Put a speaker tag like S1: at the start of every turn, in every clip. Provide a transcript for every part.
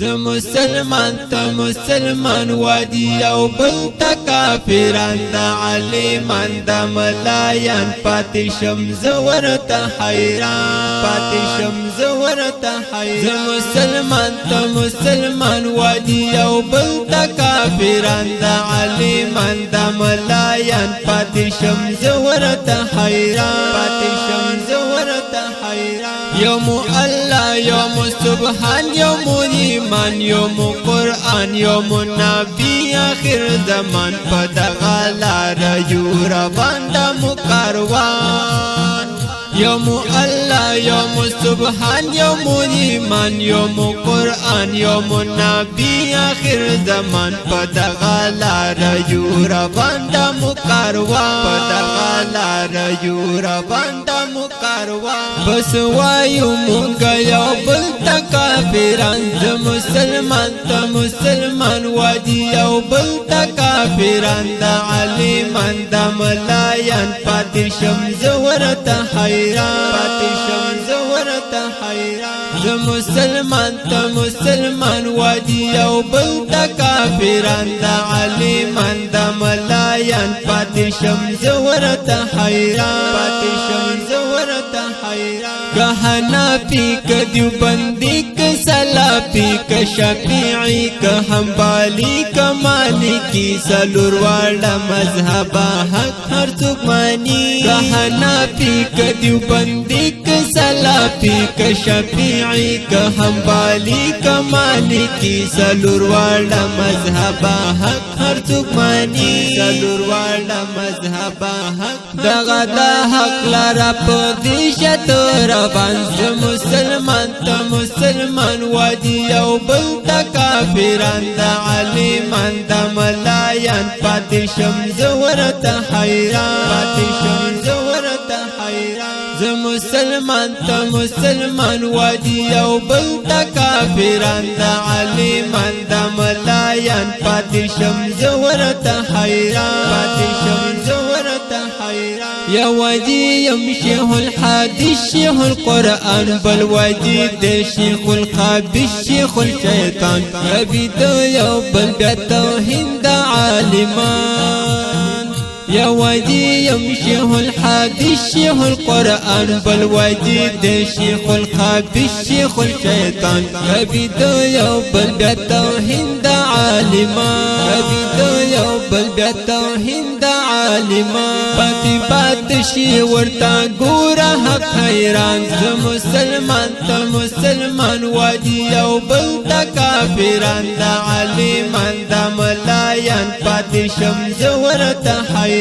S1: زه مسلمان ته مسلمان وادي او بل ته کافران د عالمان د ملایان پاتې شم زه ورته حیران پاتې شم زه ورته حیران زه مسلمان ته مسلمان وادي او بل ته کافران د عالمان د ملایان پاتې شم زه ورته حیران پاتې شم زه ورته حیران یوم الله یوم سبحان یوم ایمان یوم قرآن یوم نبی آخر زمان په دغه لاره یو روان د مکاروان یوم الله یوم سبحان یوم ایمان یوم قرآن یوم نبی آخر زمان په دغه لاره یو روان د مکاروان په دغه لاره یو روان د مکاروان بس وایو مونږ یو بل ته کافران زه مسلمان ته مسلمان وادي یو بل ته کافران د عالمان د ملایان پاتې شم زه ورته حیران پاتې شم زه ورته حیران زه مسلمان ته مسلمان وادي یو بل ته کافران د عالمان د ملایان پاتې شم زه ورته حیران پاتې شم زه ورته حیران که حنفی که دیوبندی که سلفی که شافعی که حنبلی که مالکی څلور واړه مذهبه حق هر څوک مانی که حنفی که دیوبندی که سلفی که شافعی که حنبلی که مالکی څلور واړه مذهبه حق هر څوک مانی څلور واړه مذهبه حق دغه د حق لاره په دې شته روان زه مسلمان ته مسلمان وادي یو بل ته کافران د عالمان د ملایان پاتې شم زه ورته حیران پاتې شم زه ورته حیران زه مسلمان ته مسلمان وادي یو بل ته کافران د عالمان د ملایان پاتې شم زه ورته حیران پاتې شم زه ورته حیران یا وادي یم شیخ الحدیث شیخ القرآن بل وادي د شیخ الخبیث شیخ الشیطان ربی د یو بل بیا توهین د عالمان یا وادي یم شیخ الحدیث شیخ القرآن بل وادي د شیخ الخبیث شیخ الشیطان ربی د یو بل بیا توهین د عالمان ربی د یو بل بیا توهین د عالمان پاتې پاتې شي ورته ګوره حق حیران زه مسلمان ته مسلمان وادي یو بل ته کافران د عالمان د ملایان پاتې شم زه ورته حیران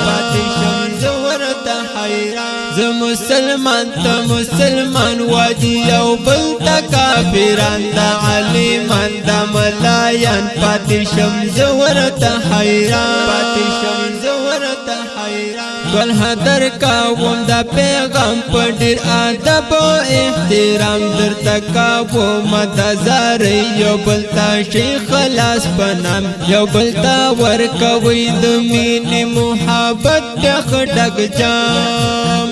S1: پاتې شم زه ورته حیران زه مسلمان ته مسلمان وادي یو بل ته کافران د عالمان د ملایان پاتې شم زه ورته حیران پاتې شم زه ورته حیران ګل حدر کاوم د پیغام په ډیر ادب او احترام درته کاوم د زار یو بل ته شیخ خلاص پنام یو بل ته ورکوي د مینې محبت ډک جام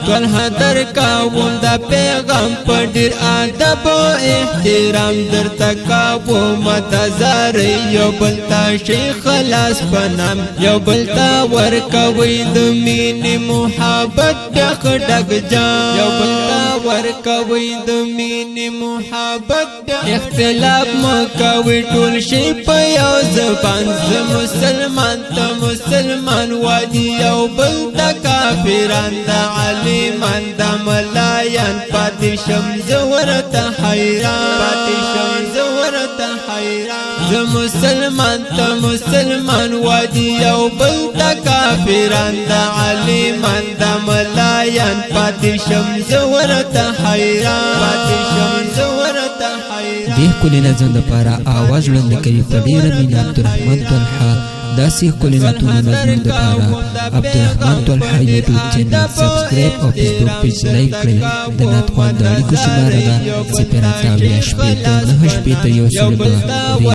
S1: ګل حدر کاوم د پیغام په ډیر ادب او احترام درته کاوم د زار یو بل ته شیخ خلاص پنام یو بل ته ورکوي د مینې محبت ډک جام یو بل ته ورکوي د مینې محبت اختلاف مکوي ټول شی په یو زبان زه مسلمان ته مسلمان وادي یو بل ته کافران د عالمان د ملایان پاتې شم زه ورته حیران پاتې شم زه ورته حیران زه مسلمان ته مسلمان وادي یو بل ته کافران د عالمان د ملایان پاتې شم زه ورته حیران پاتې شم زه ورته حیران
S2: دې کلی نظم لپاره आवाज وړاندې کوي په ډیره مینه عبدالرحمن طلحه داسې کلی نظمونه نظمونه لپاره عبدالرحمن طلحه یوټیوب چینل سبسکرایب او فیسبوک پیج لایک کړئ د ناتخوان د اړیکو شماره ده 080 9 8 1 0